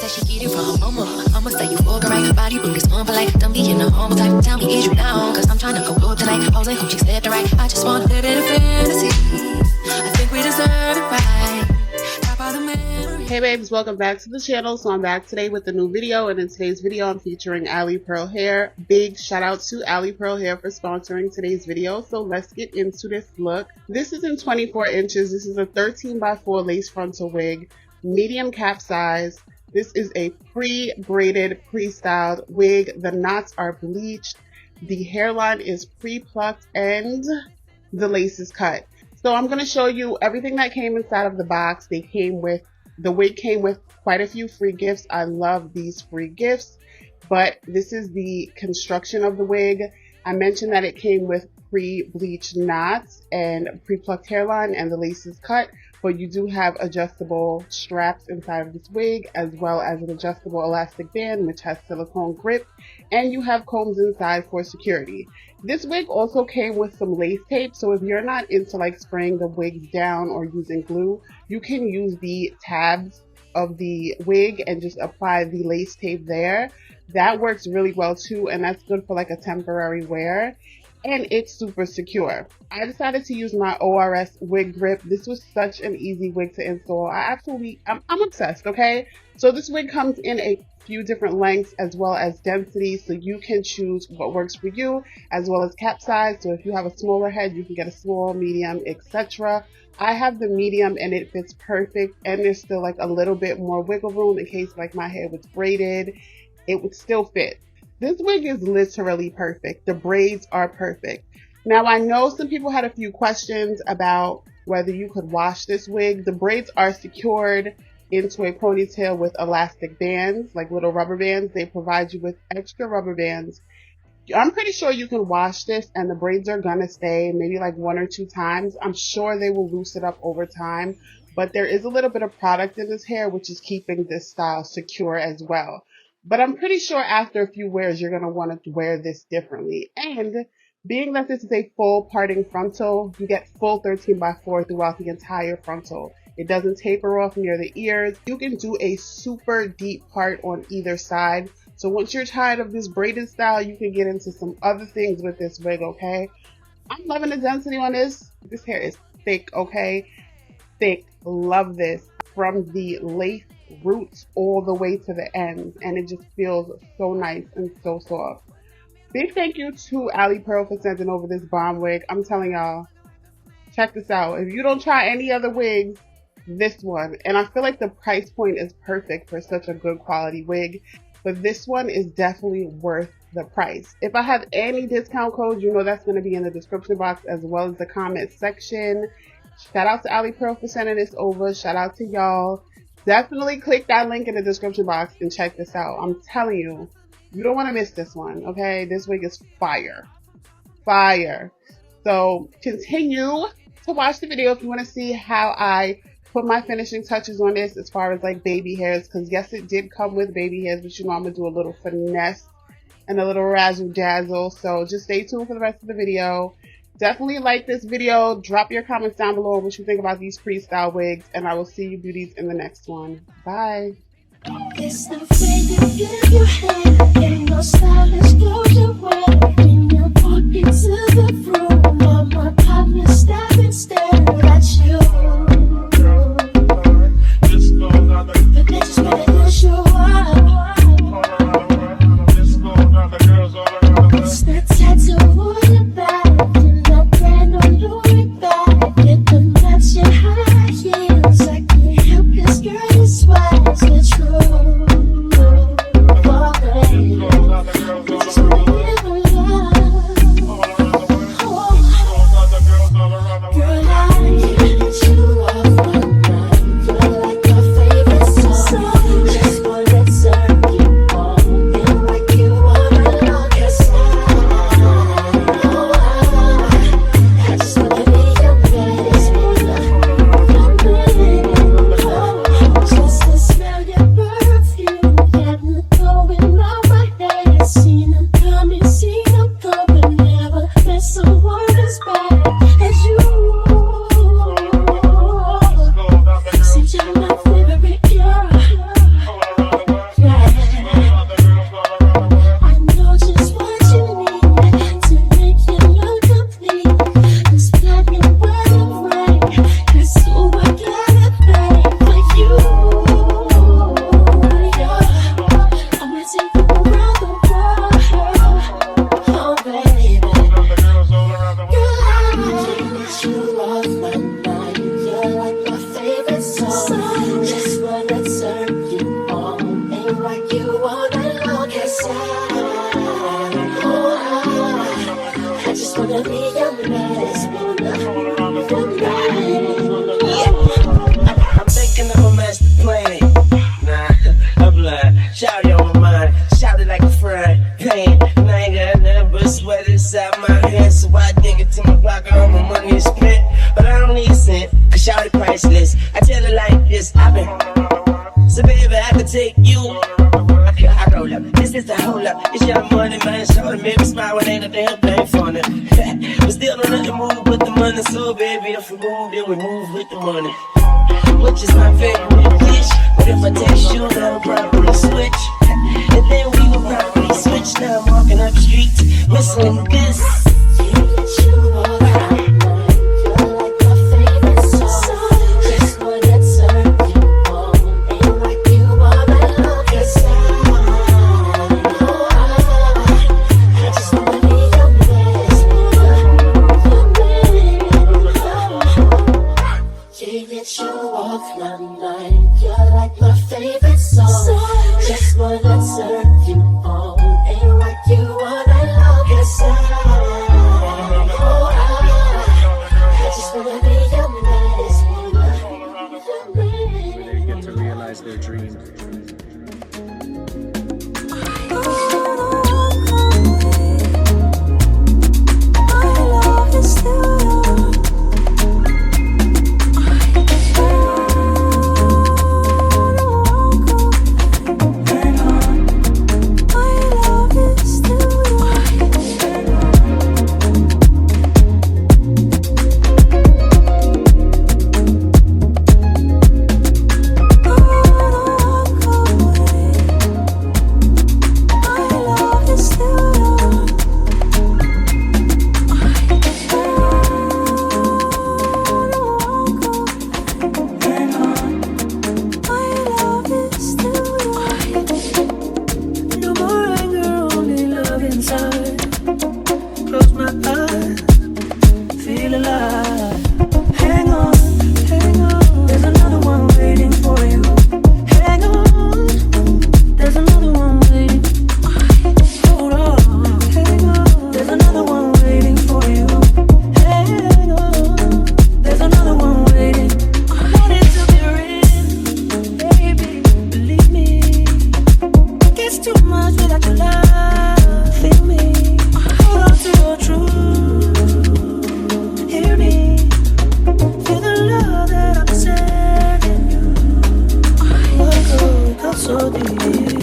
that she get it from mama. I'ma say you fuck right, body boot is fun, but like, don't be in the humble type. Tell me, is you down? Cause I'm trying to go good tonight. Jose, who she said the right. I just want to live in a fantasy. I think we deserve it right. Top of the memory. Hey babes, welcome back to the channel. So I'm back today with a new video, and in today's video I'm featuring Alipearl Hair. Big shout out to Alipearl Hair for sponsoring today's video. So let's get into this look. This is in 24 inches. This is a 13x4 lace frontal wig, medium cap size. This is a pre-braided, pre-styled wig. The knots are bleached, the hairline is pre-plucked, and the lace is cut. So I'm going to show you everything that came inside of the box. The wig came with quite a few free gifts. I love these free gifts, but this is the construction of the wig. I mentioned that it came with pre-bleached knots and pre-plucked hairline, and the lace is cut, but you do have adjustable straps inside of this wig, as well as an adjustable elastic band which has silicone grip, and you have combs inside for security. This wig also came with some lace tape, so if you're not into like spraying the wigs down or using glue, you can use the tabs of the wig and just apply the lace tape there. That works really well too, and that's good for like a temporary wear, and it's super secure. I decided to use my ORS wig grip. This was such an easy wig to install. I'm obsessed, okay? So this wig comes in a few different lengths as well as density, so you can choose what works for you, as well as cap size. So if you have a smaller head, you can get a small, medium, etc. I have the medium and it fits perfect, and there's still like a little bit more wiggle room in case like my hair was braided. It would still fit. This wig is literally perfect. The braids are perfect. Now I know some people had a few questions about whether you could wash this wig. The braids are secured into a ponytail with elastic bands, like little rubber bands. They provide you with extra rubber bands. I'm pretty sure you can wash this and the braids are gonna stay maybe like 1 or 2 times. I'm sure they will loosen up over time, but there is a little bit of product in this hair which is keeping this style secure as well. But I'm pretty sure after a few wears, you're going to want to wear this differently. And being that this is a full parting frontal, you get full 13x4 throughout the entire frontal. It doesn't taper off near the ears. You can do a super deep part on either side. So once you're tired of this braided style, you can get into some other things with this wig, okay? I'm loving the density on this. This hair is thick, okay? Thick. Love this. From the lace roots all the way to the ends, and it just feels so nice and so soft. Big thank you to Alipearl for sending over this bomb wig. I'm telling y'all, check this out. If you don't try any other wigs, this one, and I feel like the price point is perfect for such a good quality wig, but this one is definitely worth the price. If I have any discount codes, you know that's going to be in the description box as well as the comment section. Shout out to Alipearl for sending this over. Shout out to y'all. Definitely click that link in the description box and check this out. I'm telling you, you don't want to miss this one, okay? This wig is fire. Fire. So continue to watch the video if you want to see how I put my finishing touches on this as far as like baby hairs, because yes, it did come with baby hairs, but you know I'm going to do a little finesse and a little razzle dazzle. So just stay tuned for the rest of the video. Definitely like this video. Drop your comments down below what you think about these freestyle wigs, and I will see you beauties in the next one. Bye. It's the way you give your hand, and your stylist blows away. When you walk into the room, all my partners stop and stare at you. The bitches wanna go show up. It's the tattoo on the back. take you. I roll up, this is the hold up. It's your money, man. Show them, make me smile when ain't a damn thing funny. But still don't nothing move but the money. So baby, if we move, then we move with the money. Which is my favorite dish. But if I taste you, then I'll probably switch. And then we will probably switch. Now I'm walking up the streets, whistling this. Their dream. So deep.